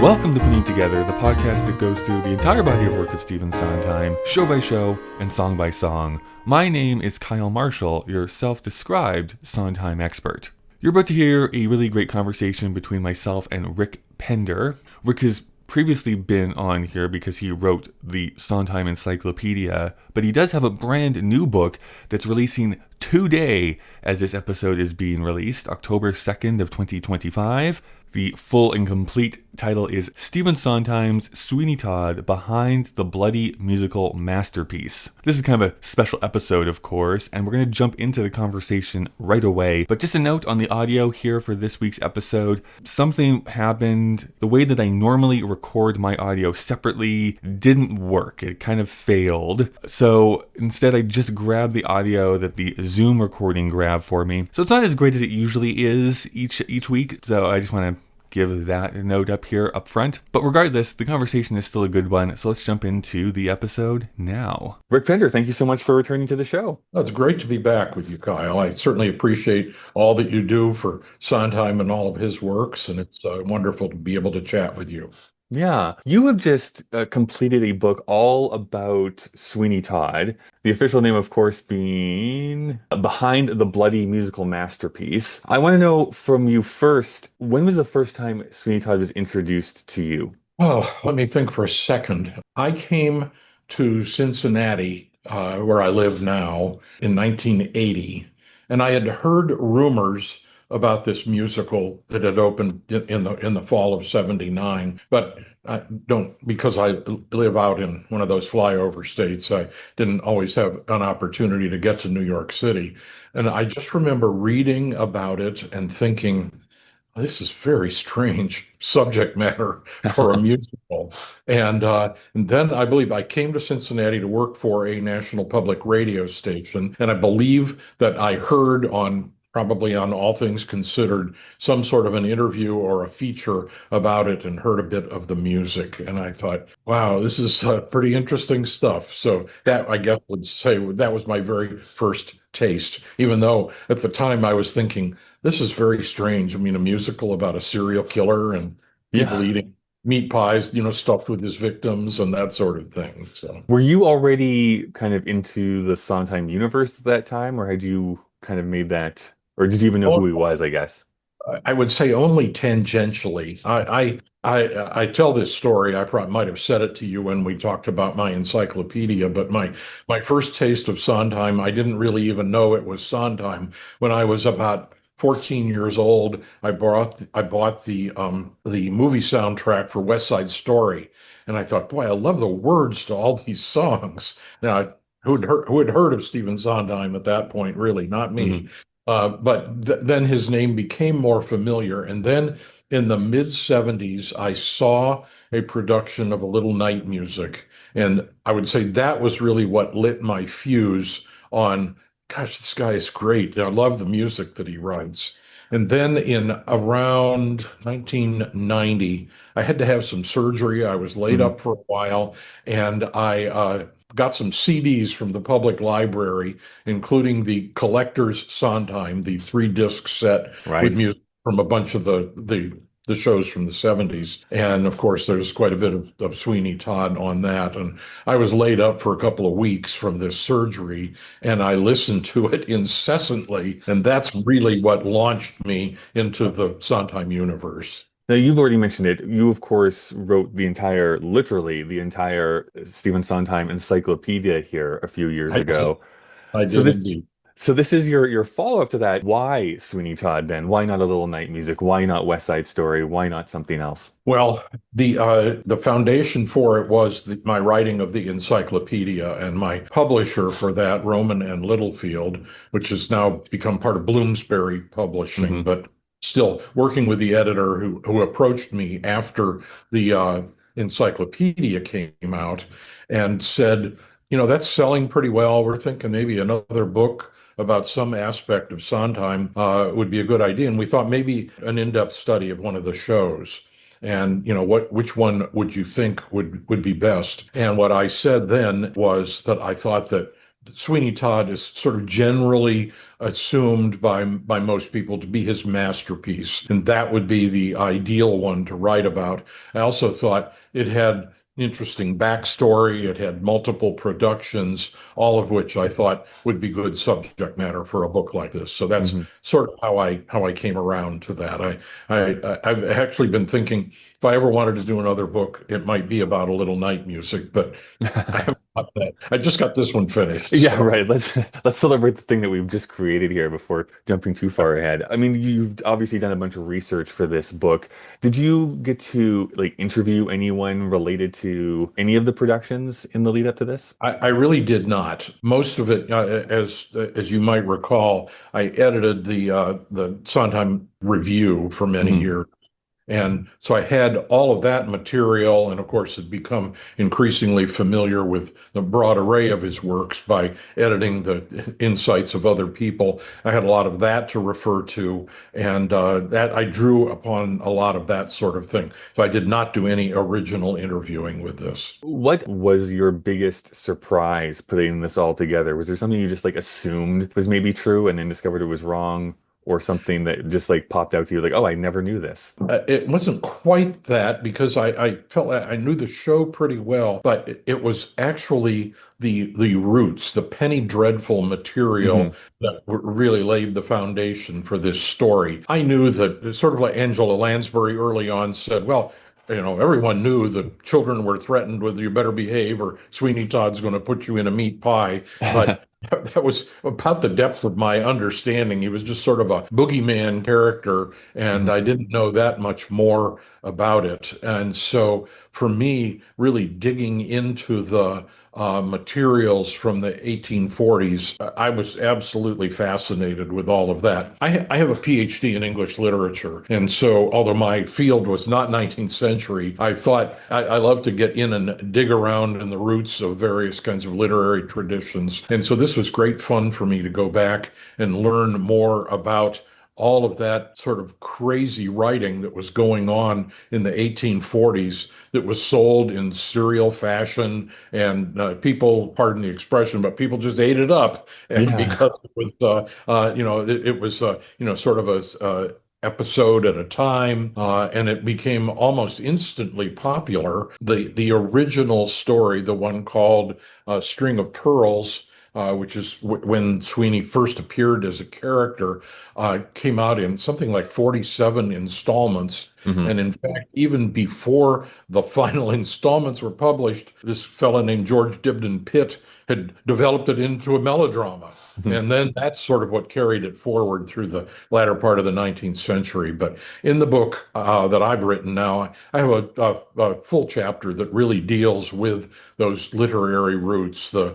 Welcome to Putting It Together, the podcast that goes through the entire body of work of Stephen Sondheim, show by show and song by song. My name is Kyle Marshall, your self-described Sondheim expert. You're about to hear a really great conversation between myself and Rick Pender. Rick has previously been on here because he wrote the Sondheim Encyclopedia, but he does have a brand new book that's releasing today as this episode is being released, October 2nd of 2025. The full and complete title is Stephen Sondheim's Sweeney Todd Behind the Bloody Musical Masterpiece. This is kind of a special episode, of course, and we're going to jump into the conversation right away. But just a note on the audio here for this week's episode. Something happened. The way that I normally record my audio separately didn't work. It kind of failed. So instead, I just grabbed the audio that the Zoom recording grabbed for me. So it's not as great as it usually is each week. So I just want to give that a note up here up front. But regardless, the conversation is still a good one. So let's jump into the episode now. Rick Pender, thank you so much for returning to the show. It's great to be back with you, Kyle. I certainly appreciate all that you do for Sondheim and all of his works, and it's wonderful to be able to chat with you. Yeah, you have just completed a book all about Sweeney Todd, the official name, of course, being Behind the Bloody Musical Masterpiece. I want to know from you first, when was the first time Sweeney Todd was introduced to you? Oh, let me think for a second. I came to Cincinnati, where I live now, in 1980, and I had heard rumors about this musical that had opened in the fall of '79, but I don't, because I live out in one of those flyover states, I didn't always have an opportunity to get to New York City. And I just remember reading about it and thinking, this is very strange subject matter for a musical. And then I believe I came to Cincinnati to work for a national public radio station. And I believe that I heard probably on All Things Considered, some sort of an interview or a feature about it and heard a bit of the music. And I thought, wow, this is pretty interesting stuff. So that, I guess, would say that was my very first taste, even though at the time I was thinking, this is very strange. I mean, a musical about a serial killer and people eating meat pies, stuffed with his victims and that sort of thing. So, were you already kind of into the Sondheim universe at that time, or had you kind of made that, or did you even know who he was, I guess? I would say only tangentially. I tell this story. I probably might have said it to you when we talked about my encyclopedia, but my first taste of Sondheim, I didn't really even know it was Sondheim. When I was about 14 years old, I bought the movie soundtrack for West Side Story, and I thought, boy, I love the words to all these songs. Now, who had heard of Stephen Sondheim at that point? Really, not me. Mm-hmm. But then his name became more familiar. And then in the mid 70s, I saw a production of A Little Night Music. And I would say that was really what lit my fuse on, gosh, this guy is great. I love the music that he writes. And then in around 1990, I had to have some surgery. I was laid up for a while, and I got some CDs from the public library, including the Collector's Sondheim, the 3-disc set with music from a bunch of the shows from the 70s. And of course, there's quite a bit of Sweeney Todd on that. And I was laid up for a couple of weeks from this surgery, and I listened to it incessantly. And that's really what launched me into the Sondheim universe. Now, you've already mentioned it. You, of course, wrote literally the entire Stephen Sondheim encyclopedia here a few years ago. I did indeed. So this is your follow-up to that. Why Sweeney Todd then? Why not A Little Night Music? Why not West Side Story? Why not something else? Well, the foundation for it was my writing of the encyclopedia, and my publisher for that, Rowman and Littlefield, which has now become part of Bloomsbury Publishing, but still working with the editor who approached me after the encyclopedia came out and said, that's selling pretty well. We're thinking maybe another book about some aspect of Sondheim would be a good idea. And we thought maybe an in-depth study of one of the shows. And, which one would you think would be best? And what I said then was that I thought that Sweeney Todd is sort of generally assumed by most people to be his masterpiece, and that would be the ideal one to write about. I also thought it had interesting backstory. It had multiple productions, all of which I thought would be good subject matter for a book like this. So that's Hmm. sort of how I came around to that. I've actually been thinking if I ever wanted to do another book, it might be about a little night music, but I haven't got that. I just got this one finished, Yeah, so. right. Let's celebrate the thing that we've just created here before jumping too far ahead. I mean, you've obviously done a bunch of research for this book. Did you get to like interview anyone related to any of the productions in the lead up to this? I really did not. Most of it, as you might recall, I edited the Sondheim Review for many Hmm. years. And so I had all of that material, and of course, had become increasingly familiar with the broad array of his works by editing the insights of other people. I had a lot of that to refer to, and that I drew upon a lot of that sort of thing. So I did not do any original interviewing with this. What was your biggest surprise putting this all together? Was there something you just like assumed was maybe true and then discovered it was wrong, or something that just like popped out to you like, oh, I never knew this? It wasn't quite that because I felt like I knew the show pretty well, but it was actually the roots, the penny dreadful material Hmm. that really laid the foundation for this story. I knew that sort of like Angela Lansbury early on said, well, everyone knew the children were threatened with you better behave or Sweeney Todd's going to put you in a meat pie. But that was about the depth of my understanding. He was just sort of a boogeyman character, and I didn't know that much more about it. And so for me, really digging into the materials from the 1840s, I was absolutely fascinated with all of that. I have a PhD in English literature, and so although my field was not 19th century, I thought I love to get in and dig around in the roots of various kinds of literary traditions. And so this was great fun for me to go back and learn more about all of that sort of crazy writing that was going on in the 1840s that was sold in serial fashion, and people, pardon the expression, but people just ate it up, and Yeah. because it was it was sort of a episode at a time, and it became almost instantly popular. The original story, the one called String of Pearls, which is when Sweeney first appeared as a character, came out in something like 47 installments. Hmm. And in fact, even before the final installments were published, this fellow named George Dibdin Pitt had developed it into a melodrama. And then that's sort of what carried it forward through the latter part of the 19th century. But in the book that I've written now, I have a full chapter that really deals with those literary roots. The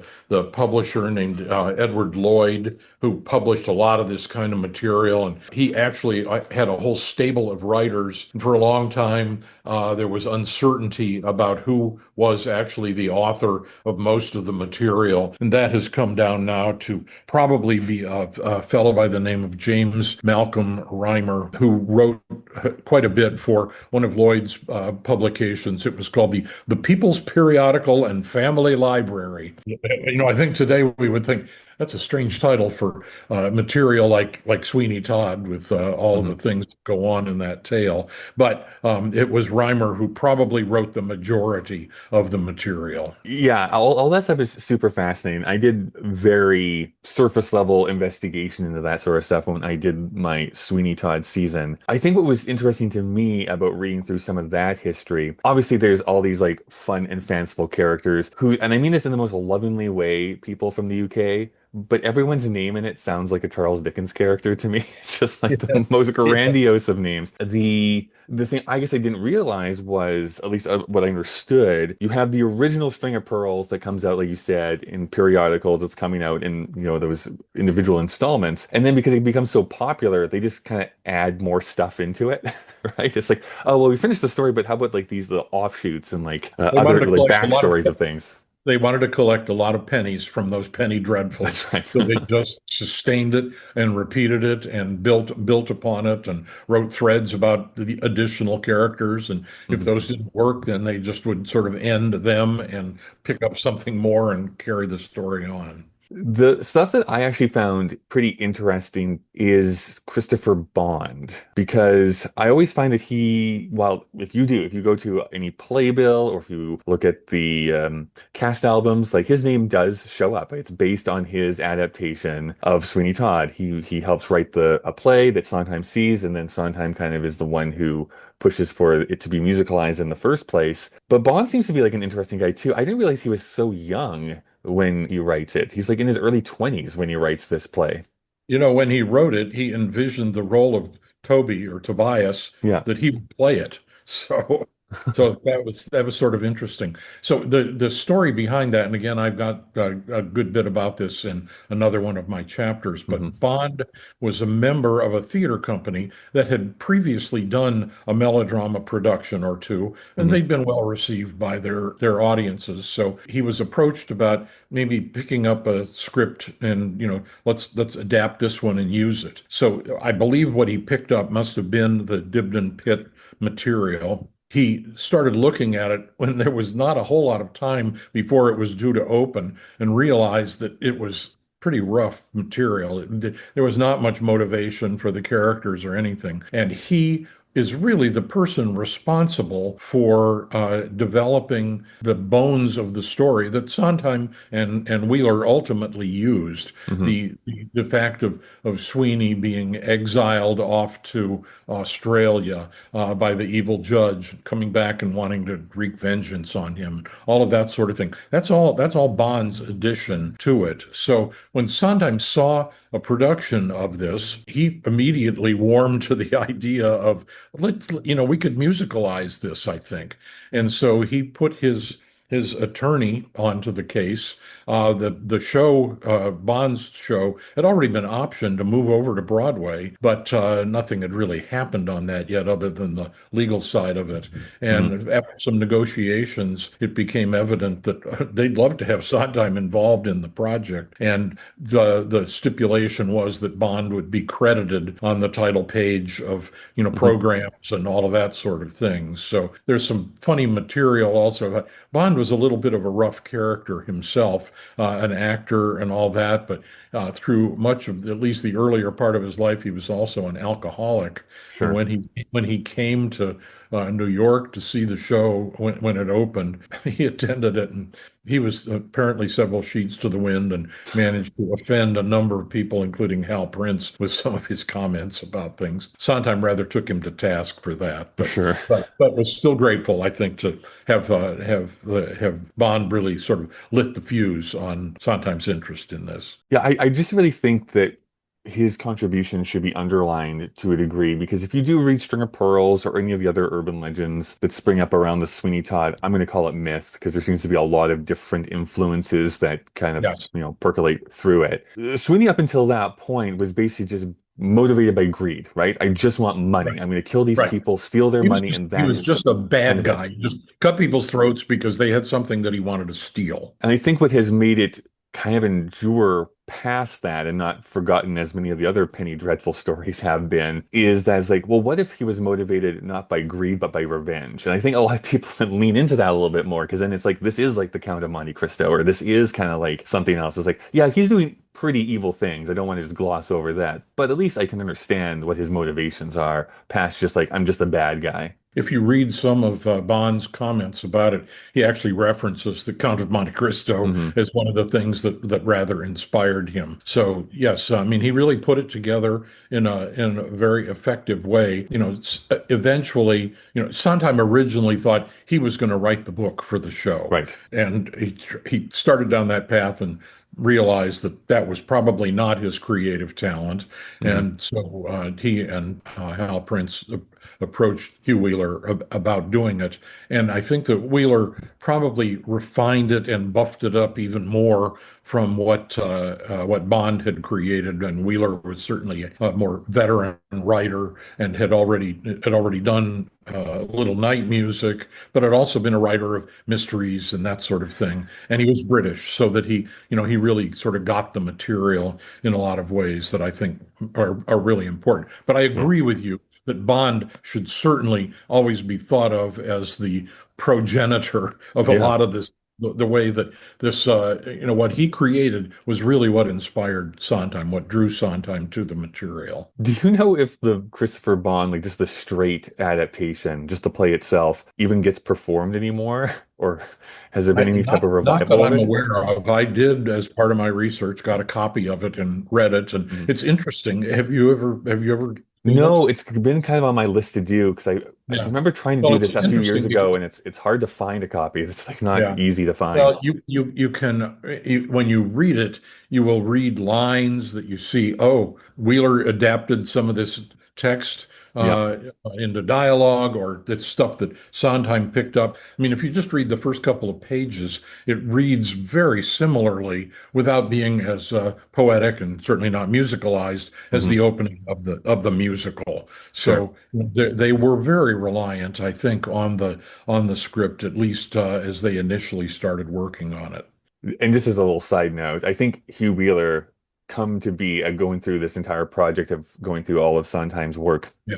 publisher named Edward Lloyd, who published a lot of this kind of material, and he actually had a whole stable of writers. And for a long time, there was uncertainty about who was actually the author of most of the material, and that has come down now to probably be a fellow by the name of James Malcolm Rymer, who wrote quite a bit for one of Lloyd's publications. It was called the People's Periodical and Family Library. I think today we would think that's a strange title for material like Sweeney Todd with all of the Hmm. things that go on in that tale. But it was Rymer who probably wrote the majority of the material. Yeah, all that stuff is super fascinating. I did very surface level investigation into that sort of stuff when I did my Sweeney Todd season. I think what was interesting to me about reading through some of that history, obviously there's all these like fun and fanciful characters who, and I mean this in the most lovingly way, people from the UK, but everyone's name in it sounds like a Charles Dickens character to me. It's just like the most Yeah. grandiose of names. The thing I guess I didn't realize was, at least what I understood, you have the original String of Pearls that comes out, like you said, in periodicals. It's coming out in, those individual installments. And then because it becomes so popular, they just kind of add more stuff into it, right? It's like, oh, well, we finished the story, but how about like these little offshoots and like They wanted other to like collect a lot of backstories of things? They wanted to collect a lot of pennies from those penny dreadfuls. That's right. So they just sustained it and repeated it and built upon it and wrote threads about the additional characters. And if Mhm. those didn't work, then they just would sort of end them and pick up something more and carry the story on. The stuff that I actually found pretty interesting is Christopher Bond, because I always find that well, if you go to any playbill or if you look at the cast albums, like his name does show up. It's based on his adaptation of Sweeney Todd. He helps write a play that Sondheim sees, and then Sondheim kind of is the one who pushes for it to be musicalized in the first place. But Bond seems to be like an interesting guy too. I didn't realize he was so young when he writes it. He's like in his early 20s when he writes this play. When he wrote it, he envisioned the role of Toby or Tobias Yeah. that he would play it. So that was sort of interesting. So the story behind that, and again, I've got a good bit about this in another one of my chapters. Hmm. But Bond was a member of a theater company that had previously done a melodrama production or two, and Hmm. they'd been well received by their audiences. So he was approached about maybe picking up a script and let's adapt this one and use it. So I believe what he picked up must have been the Dibdin Pit material. He started looking at it when there was not a whole lot of time before it was due to open and realized that it was pretty rough material. There was not much motivation for the characters or anything. And he is really the person responsible for developing the bones of the story that Sondheim and Wheeler ultimately used. Hmm. The fact of Sweeney being exiled off to Australia by the evil judge, coming back and wanting to wreak vengeance on him, all of that sort of thing. That's all Bond's addition to it. So when Sondheim saw a production of this, he immediately warmed to the idea of we could musicalize this, I think. And so he put his attorney onto the case. The show, Bond's show, had already been optioned to move over to Broadway, but nothing had really happened on that yet, other than the legal side of it. Hmm. And after some negotiations, it became evident that they'd love to have Sondheim involved in the project. And the stipulation was that Bond would be credited on the title page of Hmm. programs and all of that sort of thing. So there's some funny material also. Bond was a little bit of a rough character himself, an actor and all that, but through much of at least the earlier part of his life, he was also an alcoholic. And Sure. when he came to New York to see the show when it opened, he attended it, and he was apparently several sheets to the wind and managed to offend a number of people, including Hal Prince, with some of his comments about things. Sondheim rather took him to task for that, but Sure. but was still grateful, I think, to have Bond really sort of lit the fuse on Sondheim's interest in this. Yeah, I just really think that his contribution should be underlined to a degree because if you do read String of Pearls or any of the other urban legends that spring up around the Sweeney Todd, I'm going to call it myth because there seems to be a lot of different influences that kind of, Yes, percolate through it. Sweeney up until that point was basically just motivated by greed, right? I just want money. right, I'm going to kill these right. people, steal their He was money, just and he was that's just a kind bad of it. guy. He just cut people's throats because they had something that he wanted to steal. And I think what has made it kind of endure past that and not forgotten as many of the other Penny Dreadful stories have been is that it's like, well, what if he was motivated not by greed but by revenge? And I think a lot of people lean into that a little bit more because then it's like this is like the Count of Monte Cristo or this is kind of like something else. It's like, yeah, he's doing pretty evil things. I don't want to just gloss over that, but at least I can understand what his motivations are past just like I'm just a bad guy. If you read some of Bond's comments about it, he actually references the Count of Monte Cristo Hmm. as one of the things that rather inspired him. So yes, I mean he really put it together in a very effective way. Eventually, Sondheim originally thought he was going to write the book for the show, Right. and he started down that path and realized that that was probably not his creative talent. Hmm. And so he and Hal Prince approached Hugh Wheeler about doing it. And I think that Wheeler probably refined it and buffed it up even more from what Bond had created. And Wheeler was certainly a more veteran writer and had already done little night music, but had also been a writer of mysteries and that sort of thing. And he was British, so that he really sort of got the material in a lot of ways that I think are really important. But I Yeah. agree with you that Bond should certainly always be thought of as the progenitor of a Yeah. lot of this the way that this, what he created was really what inspired Sondheim, what drew Sondheim to the material. Do you know if the Christopher Bond, like just the straight adaptation, just the play itself, even gets performed anymore? Or has there been any type of Not that revival of I'm it? aware of. I did, as part of my research, got a copy of it and read it, and Mhm. it's interesting. Have you ever seen it? No, it's been kind of on my list to do because I Yeah. remember trying to Well, do it's this a few years interesting ago because and it's hard to find a copy. It's like not yeah. easy to find. Well, you can when you read it, you will read lines that you see. Oh, Wheeler adapted some of this text Yeah. into dialogue, or it's stuff that Sondheim picked up. I mean, if you just read the first couple of pages, it reads very similarly without being as poetic and certainly not musicalized as Hmm. the opening of the musical. Sure. So they were very reliant, I think, on the script, at least as they initially started working on it. And just as a little side note, I think Hugh Wheeler come to be going through this entire project of going through all of Sondheim's work. Yeah.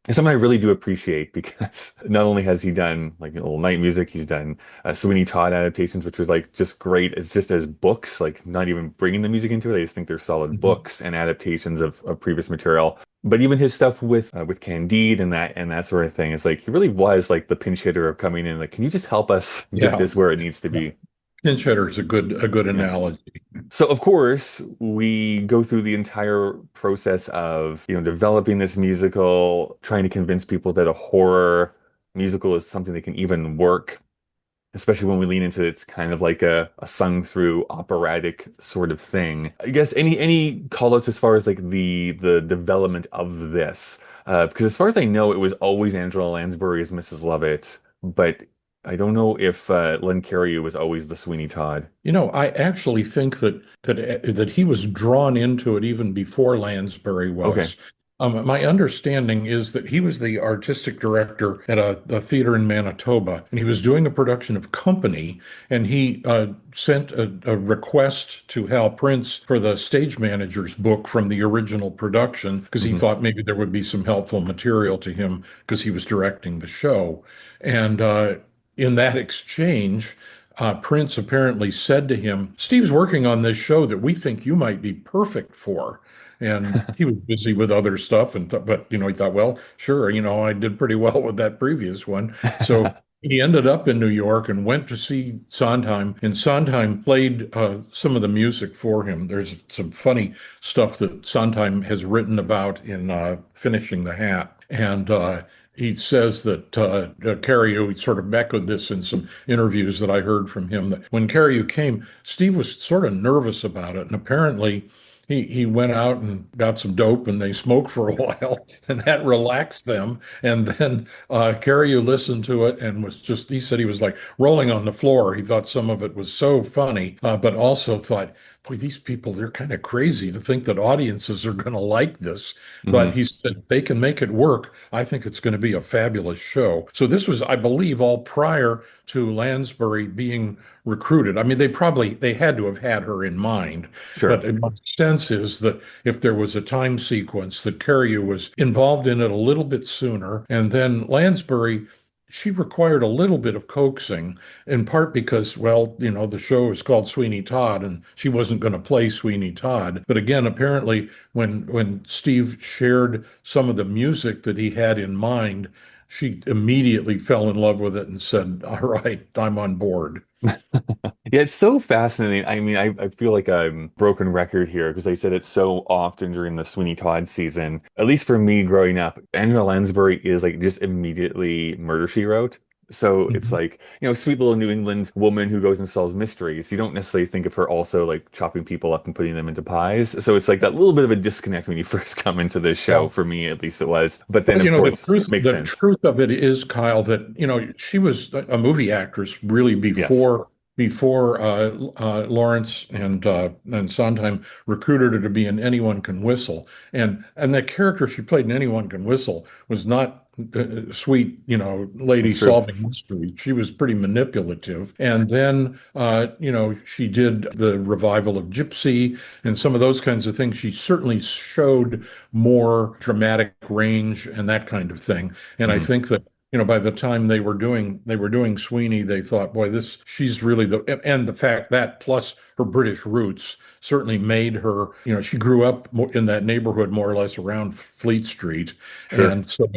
It's something I really do appreciate because not only has he done like little night music, he's done Sweeney Todd adaptations, which was like just great as just as books, like not even bringing the music into it. I just think they're solid Mhm. books and adaptations of previous material. But even his stuff with Candide and that sort of thing, it's like he really was like the pinch hitter of coming in. Like, can you just help us get Yeah. this where it needs to Yeah. be? Pinch hitter is a good Yeah. analogy. So of course, we go through the entire process of, developing this musical, trying to convince people that a horror musical is something that can even work, especially when we lean into it's kind of like a sung through operatic sort of thing. I guess any call outs as far as like the development of this. Because as far as I know, it was always Angela Lansbury as Mrs. Lovett, but I don't know if Len Cariou was always the Sweeney Todd. I actually think that he was drawn into it even before Lansbury Okay. was. My understanding is that he was the artistic director at a theater in Manitoba, and he was doing a production of Company, and he sent a request to Hal Prince for the stage manager's book from the original production because he Hmm. thought maybe there would be some helpful material to him because he was directing the show. And in that exchange, Prince apparently said to him, Steve's working on this show that we think you might be perfect for. And he was busy with other stuff, but he thought, well, sure, I did pretty well with that previous one. So he ended up in New York and went to see Sondheim, and Sondheim played some of the music for him. There's some funny stuff that Sondheim has written about in Finishing the Hat, and he says that Cariou sort of echoed this in some interviews that I heard from him, that when Cariou came, Steve was sort of nervous about it. And apparently he went out and got some dope and they smoked for a while and that relaxed them. And then Cariou listened to it and he said he was like rolling on the floor. He thought some of it was so funny, but also thought, boy, these people, they're kind of crazy to think that audiences are going to like this. But Hmm. he said, if they can make it work, I think it's going to be a fabulous show. So this was, I believe, all prior to Lansbury being recruited. I mean, they had to have had her in mind. Sure. But my sense is that if there was a time sequence, that Carrier was involved in it a little bit sooner, and then Lansbury, she required a little bit of coaxing, in part because, well, the show is called Sweeney Todd, and she wasn't going to play Sweeney Todd. But again, apparently, when Steve shared some of the music that he had in mind, she immediately fell in love with it and said, "All right, I'm on board." Yeah, it's so fascinating. I mean, I feel like I'm broken record here because I said it so often during the Sweeney Todd season. At least for me growing up, Angela Lansbury is like just immediately Murder, She Wrote. So it's Mhm. like, sweet little New England woman who goes and solves mysteries. You don't necessarily think of her also like chopping people up and putting them into pies. So it's like that little bit of a disconnect when you first come into this show. Well, For me, at least it was. But then, Well, of the course, truth makes the sense. truth of it is, Kyle, that she was a movie actress really Yes. before Lawrence and Sondheim recruited her to be in Anyone Can Whistle, and the character she played in Anyone Can Whistle was not sweet, lady That's true. solving mysteries. She was pretty manipulative, and then she did the revival of Gypsy and some of those kinds of things. She certainly showed more dramatic range and that kind of thing. And I Mhm. think that by the time they were doing Sweeney, they thought, boy, this she's really and the fact that plus her British roots certainly made her, she grew up in that neighborhood more or less around Fleet Street, Sure. and so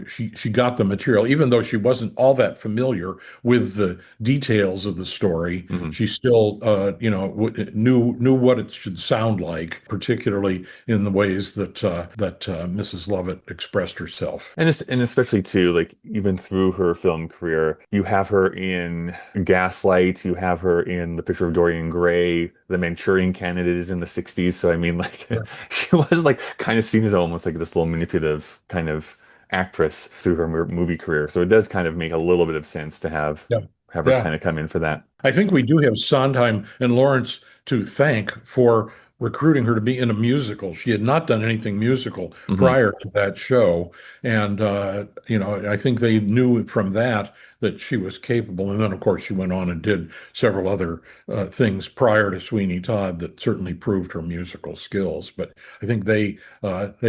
she got the material, even though she wasn't all that familiar with the details of the story. Mhm. She still, knew what it should sound like, particularly in the ways that Mrs. Lovett expressed herself. And especially too, like even through her film career, you have her in Gaslight, you have her in The Picture of Dorian Gray, The Manchurian Candidate is in the 60s. So I mean like Yeah, she was like kind of seen as almost like this little manipulative kind of actress through her movie career. So it does kind of make a little bit of sense to yeah, have her yeah. kind of come in for that. I think we do have Sondheim and Lawrence to thank for recruiting her to be in a musical. She had not done anything musical Hmm. prior to that show. And, I think they knew from that she was capable. And then, of course, she went on and did several other things prior to Sweeney Todd that certainly proved her musical skills. But I think they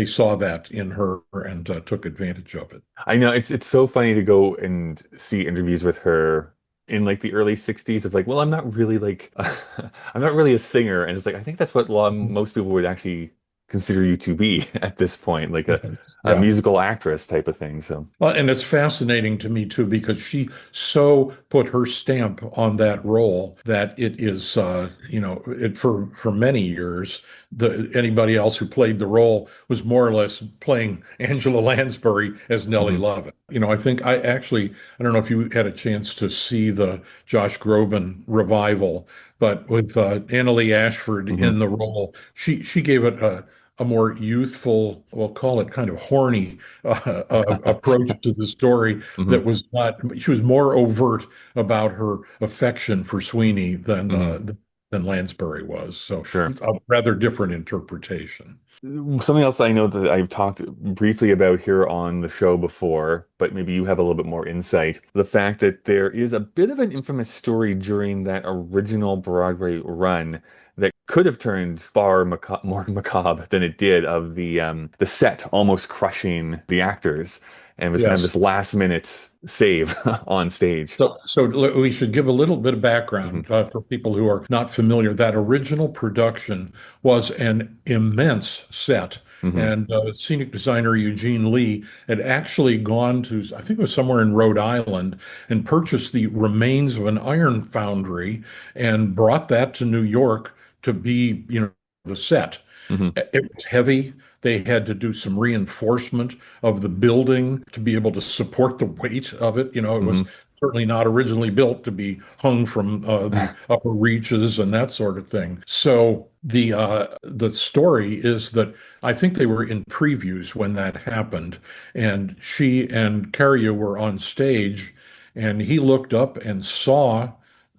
saw that in her and took advantage of it. I know it's so funny to go and see interviews with her in like the early 60s of like, well, I'm not really like I'm not really a singer. And it's like I think that's what most people would actually consider you to be at this point, like Yes. a Yeah. musical actress type of thing. So Well, and it's fascinating to me too because she so put her stamp on that role that it is, it for many years, the anybody else who played the role was more or less playing Angela Lansbury as Nellie mhm, Lovett. I don't know if you had a chance to see the Josh Groban revival, but with Annalee Ashford mhm, in the role, she gave it a more youthful, we'll call it kind of horny approach to the story mhm, that was not, she was more overt about her affection for Sweeney mhm, than Lansbury was. So sure. a rather different interpretation. Something else I know that I've talked briefly about here on the show before, but maybe you have a little bit more insight. The fact that there is a bit of an infamous story during that original Broadway run that could have turned far more macabre than it did of the set almost crushing the actors, and it was kind of Yes. this last minute save on stage. So we should give a little bit of Hmm. background for people who are not familiar. That original production was an immense set, Hmm. and scenic designer Eugene Lee had actually gone to, I think it was somewhere in Rhode Island, and purchased the remains of an iron foundry and brought that to New York to be, the set. Hmm. It was heavy. They had to do some reinforcement of the building to be able to support the weight of it. It was Hmm. certainly not originally built to be hung from the upper reaches and that sort of thing. So the story is that I think they were in previews when that happened, and she and Carrier were on stage, and he looked up and saw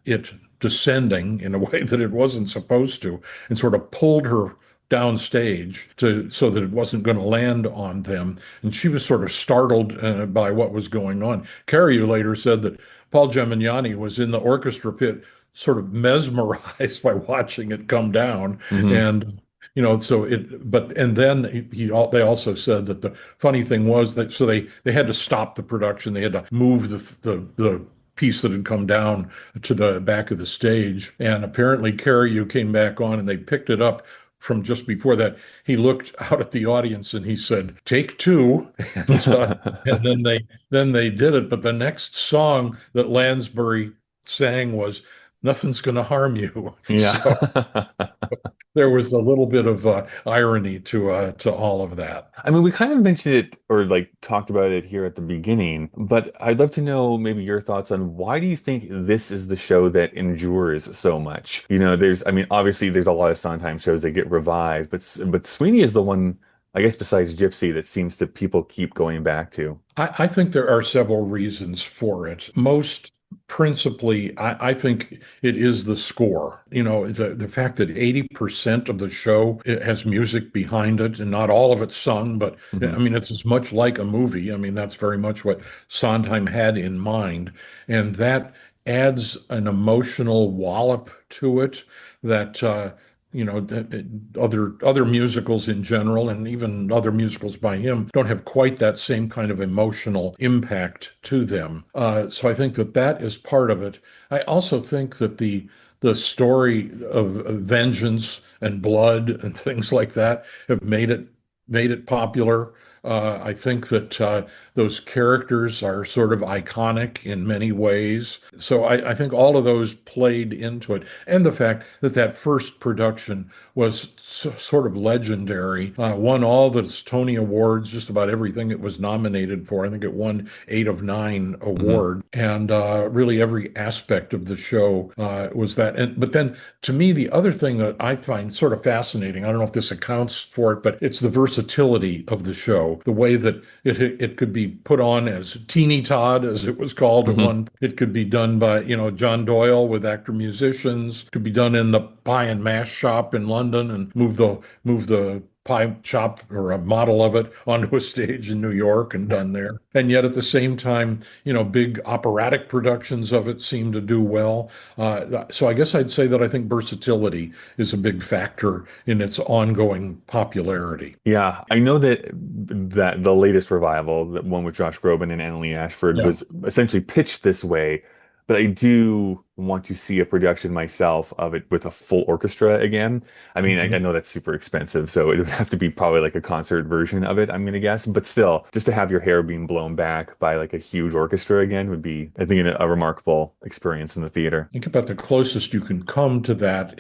it descending in a way that it wasn't supposed to, and sort of pulled her downstage to so that it wasn't going to land on them. And she was sort of startled by what was going on. Carrier later said that Paul Gemignani was in the orchestra pit, sort of mesmerized by watching it come down. Hmm. And so and then they also said that the funny thing was that so they had to stop the production. They had to move the piece that had come down to the back of the stage. And apparently Carrier came back on and they picked it up from just before that. He looked out at the audience and he said, "Take two," and then they did it. But the next song that Lansbury sang was "Nothing's Gonna Harm You." So Yeah. there was a little bit of irony to all of that. I mean, we kind of mentioned it or like talked about it here at the beginning, but I'd love to know maybe your thoughts on why do you think this is the show that endures so much? I mean, obviously there's a lot of Sondheim shows that get revived, but Sweeney is the one, I guess, besides Gypsy that seems to people keep going back to. I think there are several reasons for it. Most principally, I think it is the score. The fact that 80% of the show it has music behind it, and not all of it sung, but I Hmm. mean, it's as much like a movie. I mean, that's very much what Sondheim had in mind. And that adds an emotional wallop to it that other musicals in general, and even other musicals by him, don't have quite that same kind of emotional impact to them. So I think that that is part of it. I also think that the story of vengeance and blood and things like that have made it popular. I think that those characters are sort of iconic in many ways. So I think all of those played into it. And the fact that that first production was sort of legendary, won all the Tony Awards, just about everything it was nominated for. I think it won 8 of 9 Hmm. awards. And really every aspect of the show was that. But then to me, the other thing that I find sort of fascinating, I don't know if this accounts for it, but it's the versatility of the show, the way that it could be put on as Teeny Todd, as it was called at Hmm. one. It could be done by, John Doyle with actor musicians. It could be done in the pie and mash shop in London and move the pie shop or a model of it onto a stage in New York and done there. And yet at the same time, big operatic productions of it seem to do well. So I guess I'd say that I think versatility is a big factor in its ongoing popularity. Yeah, I know that the latest revival, the one with Josh Groban and Annalee Ashford, Yeah. was essentially pitched this way, but I do want to see a production myself of it with a full orchestra again. I mean, I Mhm. know that's super expensive, so it would have to be probably like a concert version of it, I'm gonna guess. But still, just to have your hair being blown back by like a huge orchestra again would be, I think, a remarkable experience in the theater. Think about the closest you can come to that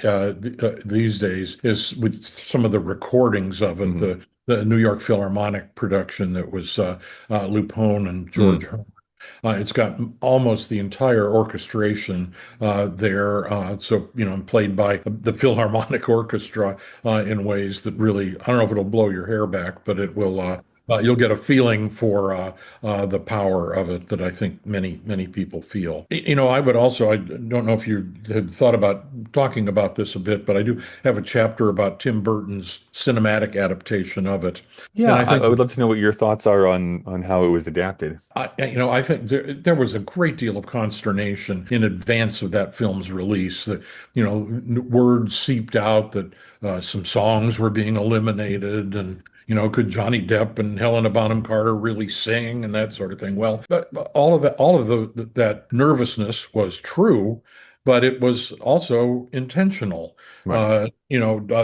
these days is with some of the recordings of it. Hmm. The New York Philharmonic production that was Lupone and George. It's got almost the entire orchestration there. So, played by the Philharmonic Orchestra in ways that really, I don't know if it'll blow your hair back, but it will. You'll get a feeling for the power of it that I think many, many people feel. I would also, I don't know if you had thought about talking about this a bit, but I do have a chapter about Tim Burton's cinematic adaptation of it. Yeah, And I I think would love to know what your thoughts are on how it was adapted. I think there was a great deal of consternation in advance of that film's release. That word seeped out that some songs were being eliminated, and could Johnny Depp and Helena Bonham Carter really sing and that sort of thing. Well, but all of that nervousness was true, but it was also intentional. Right.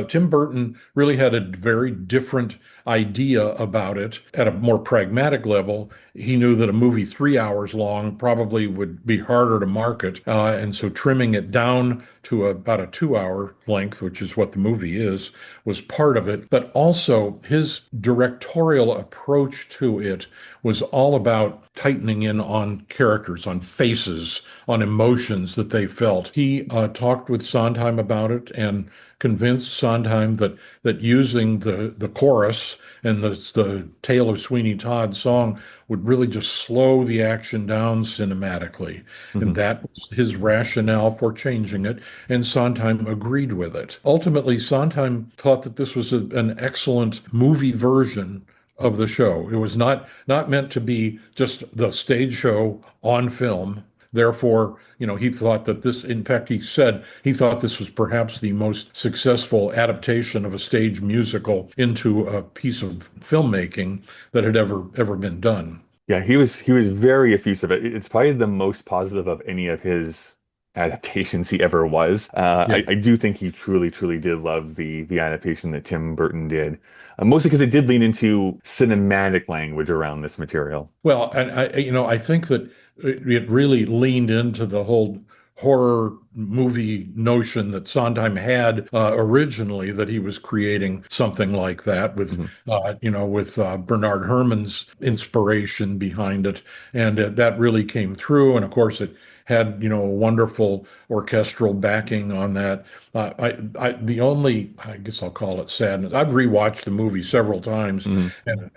Tim Burton really had a very different idea about it at a more pragmatic level. He knew that a movie 3 hours long probably would be harder to market. And so trimming it down to about a 2 hour length, which is what the movie is, was part of it. But also his directorial approach to it was all about tightening in on characters, on faces, on emotions that they felt. He talked with Sondheim about it and convinced Sondheim that using the chorus and the Tale of Sweeney Todd song would really just slow the action down cinematically. And Hmm. that was his rationale for changing it. And Sondheim agreed with it. Ultimately, Sondheim thought that this was an excellent movie version of the show. It was not meant to be just the stage show on film. Therefore, he thought that this, in fact, he said he thought this was perhaps the most successful adaptation of a stage musical into a piece of filmmaking that had ever been done. Yeah, he was very effusive. It's probably the most positive of any of his adaptations he ever was. Yeah. I do think he truly did love the adaptation that Tim Burton did, mostly because it did lean into cinematic language around this material. Well, and I think that it really leaned into the whole horror movie notion that Sondheim had originally, that he was creating something like that with, Hmm. Bernard Herrmann's inspiration behind it, and that really came through. And of course, it had a wonderful orchestral backing on that. The only, I guess I'll call it sadness. I've rewatched the movie several times, Hmm.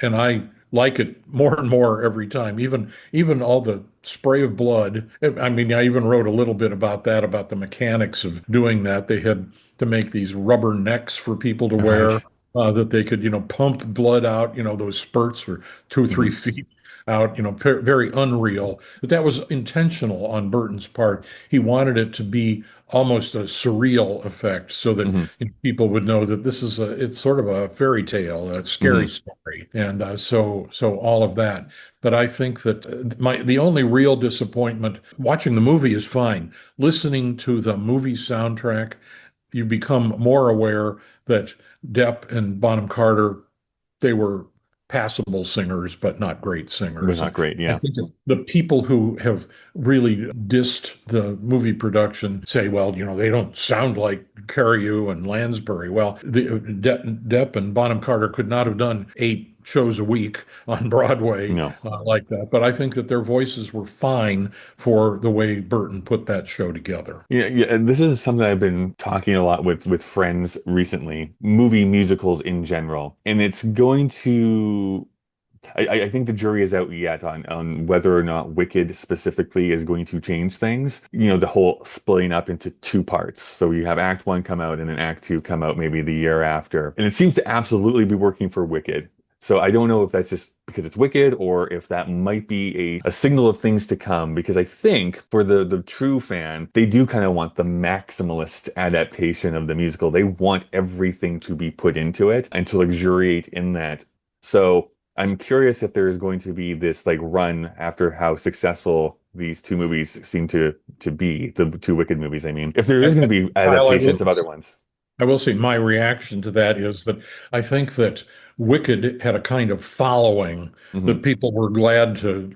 and I like it more and more every time. Even all the spray of blood. I mean, I even wrote a little bit about that, about the mechanics of doing that. They had to make these rubber necks for people to wear Right. that they could, pump blood out. Those spurts were two, three Hmm. feet. out, very unreal. But that was intentional on Burton's part. He wanted it to be almost a surreal effect so that Hmm. people would know that it's sort of a fairy tale, a scary Hmm. story. And so all of that. But I think that the only real disappointment watching the movie is fine. Listening to the movie soundtrack, you become more aware that Depp and Bonham Carter, they were passable singers, but not great But singers. not And great. I Yeah. think that the people who have really dissed the movie production say, well, they don't sound like Carreyrou and Lansbury. Well, Depp and Bonham Carter could not have done 8 shows a week on Broadway No. like that. But I think that their voices were fine for the way Burton put that show together. Yeah, yeah, and this is something I've been talking a lot with friends recently, movie musicals in general. And it's going to I think the jury is out yet on whether or not Wicked specifically is going to change things. The whole splitting up into two parts. So you have Act One come out and then Act Two come out maybe the year after. And it seems to absolutely be working for Wicked. So I don't know if that's just because it's Wicked or if that might be a signal of things to come. Because I think for the true fan, they do kind of want the maximalist adaptation of the musical. They want everything to be put into it and to luxuriate in that. So I'm curious if there's going to be this like run after how successful these two movies seem to be, the two Wicked movies, I mean. If there is going to be Kyle, adaptations of other ones. I will say my reaction to that is that I think that Wicked had a kind of following Hmm. that people were glad to,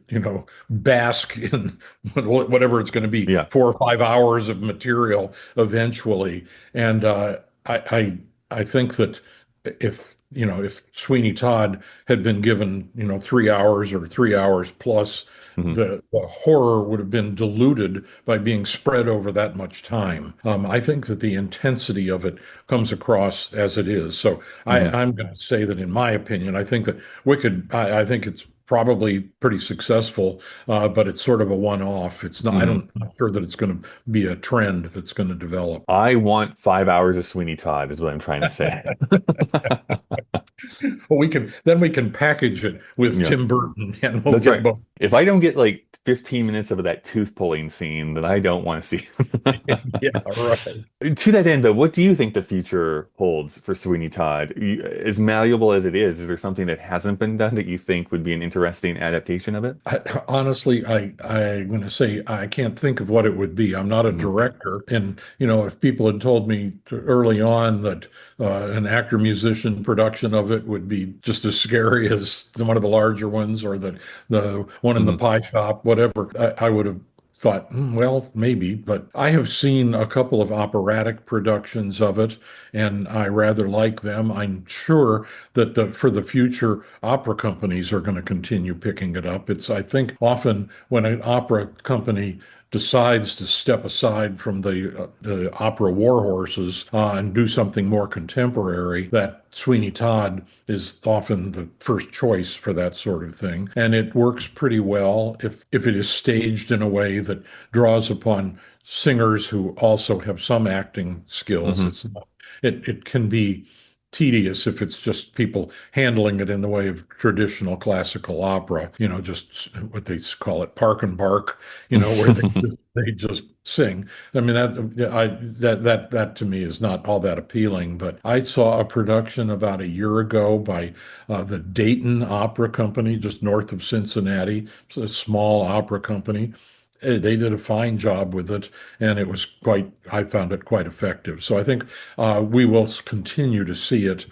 bask in whatever it's going to be, Yeah. 4 or 5 hours of material eventually. And I I think that if Sweeney Todd had been given, 3 hours or 3 hours plus, Hmm. the horror would have been diluted by being spread over that much time. I think that the intensity of it comes across as it is. So Hmm. I'm going to say that in my opinion, I think that Wicked, I think it's probably pretty successful, but it's sort of a one-off. It's not, I Hmm. don't, I'm not sure that it's going to be a trend that's going to develop. I want 5 hours of Sweeney Todd, is what I'm trying to say. Well, we can package it with Yeah. Tim Burton and we'll That's get right. both. If I don't get like 15 minutes of that tooth pulling scene, then I don't want to see. Yeah, right. To that end, though, what do you think the future holds for Sweeney Todd? As malleable as it is there something that hasn't been done that you think would be an interesting adaptation of it? Honestly, I'm going to say I can't think of what it would be. I'm not a Hmm. director, and if people had told me early on that an actor-musician production of it would be just as scary as one of the larger ones, or the one in the Hmm. pie shop, whatever, I would have thought, well, maybe. But I have seen a couple of operatic productions of it, and I rather like them. I'm sure that for the future, opera companies are going to continue picking it up. I think, often when an opera company decides to step aside from the opera war horses and do something more contemporary, that Sweeney Todd is often the first choice for that sort of thing. And it works pretty well if it is staged in a way that draws upon singers who also have some acting skills. Hmm. It's not, it can be tedious if it's just people handling it in the way of traditional classical opera, just what they call it, park and bark, where they just sing. I mean, that to me is not all that appealing. But I saw a production about a year ago by the Dayton Opera Company, just north of Cincinnati. It's a small opera company. They did a fine job with it, and I found it quite effective. So I think we will continue to see it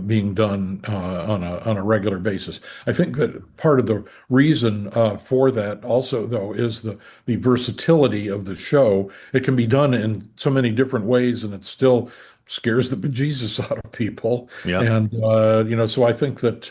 being done on a regular basis. I think that part of the reason for that also, though, is the versatility of the show. It can be done in so many different ways, and it still scares the bejesus out of people. Yeah. And so I think that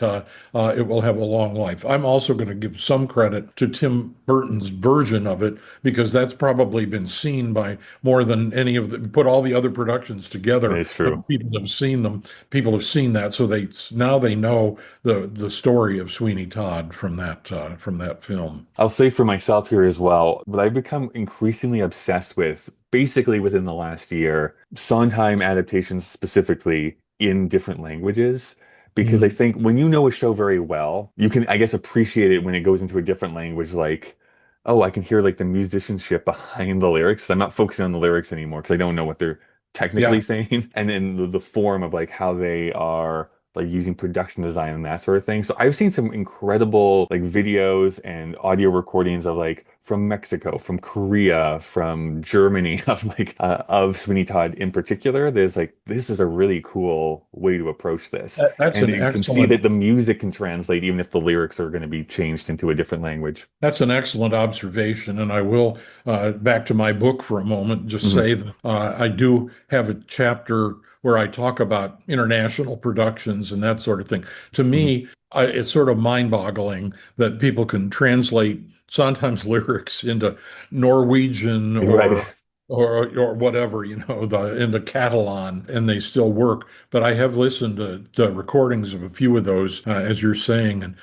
it will have a long life. I'm also going to give some credit to Tim Burton's version of it because that's probably been seen by more than any of the put all the other productions That together. is true. People have seen them. People have seen that, so they know the story of Sweeney Todd from that film. I'll say for myself here as well, what I've become increasingly obsessed with, basically within the last year, Sondheim adaptations specifically in different languages. because I think when you know a show very well, you can, I guess, appreciate it when it goes into a different language, like, oh, I can hear like the musicianship behind the lyrics. I'm not focusing on the lyrics anymore because I don't know what they're technically Yeah, saying. And then the form of like how they are like using production design and that sort of thing. So I've seen some incredible like videos and audio recordings of like from Mexico, from Korea, from Germany, of Sweeney Todd in particular. There's like this is a really cool way to approach this. that's And an you can see excellent that the music can translate even if the lyrics are going to be changed into a different language. That's an excellent observation, and I will back to my book for a moment. Just Mhm. say that I do have a chapter where I talk about international productions and that sort of thing. To Mhm. me, it's sort of mind-boggling that people can translate sometimes lyrics into Norwegian Right. or whatever, into Catalan, and they still work. But I have listened to recordings of a few of those, as you're saying, and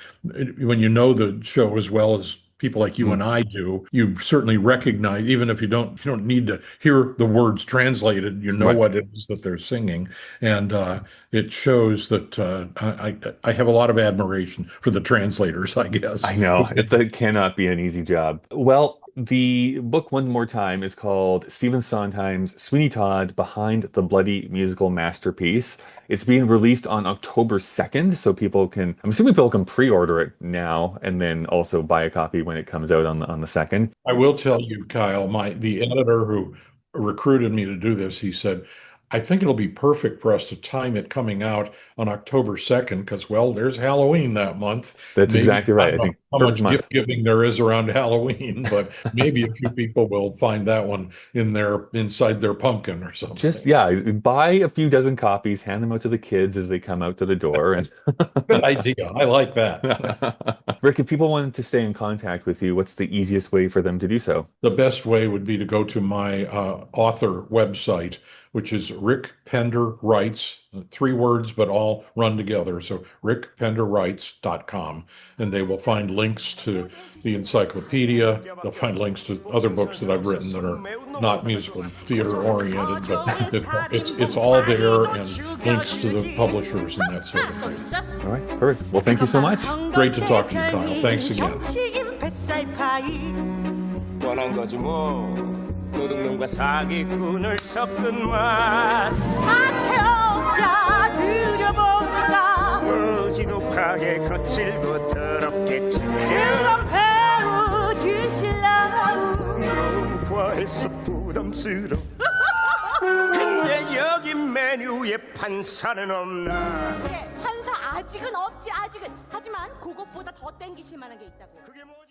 when you know the show as well as people like you Mhm. and I do, you certainly recognize, even if you don't need to hear the words translated, you know Right. what it is that they're singing, and it shows that I have a lot of admiration for the translators, I guess. I know. It cannot be an easy job. Well, the book, one more time, is called Stephen Sondheim's Sweeney Todd Behind the Bloody Musical Masterpiece. It's being released on October 2nd, so I'm assuming people can pre-order it now and then also buy a copy when it comes out on the 2nd. I will tell you, Kyle, the editor who recruited me to do this, he said, I think it'll be perfect for us to time it coming out on October 2nd because, well, there's Halloween that month. That's Maybe, exactly I right. don't I know think how perfect much month. gift giving there is around Halloween, but maybe a few people will find that one inside their pumpkin or Just, something. yeah, buy a few dozen copies, hand them out to the kids as they come out to the door. And Good idea. I like that. Rick, if people wanted to stay in contact with you, what's the easiest way for them to do so? The best way would be to go to my author website, which is Rick Pender Writes, three words, but all run together. So rickpenderwrites.com. And they will find links to the encyclopedia. They'll find links to other books that I've written that are not musical theater oriented, but it's all there and links to the publishers and that sort of thing. All right, perfect. Well, thank you so much. Great to talk to you, Kyle. Thanks again. 뻔한 거지 뭐 도둑놈과 사기꾼을 섞은 맛 사채업자 들여본다 무지독하게 거칠고 더럽겠지 그런 배우 뒤실라우 너무 과해서 부담스러워 근데 여기 메뉴에 판사는 없나 그래 판사 아직은 없지 아직은 하지만 그것보다 더 땡기실 만한 게 있다고 그게 뭐지?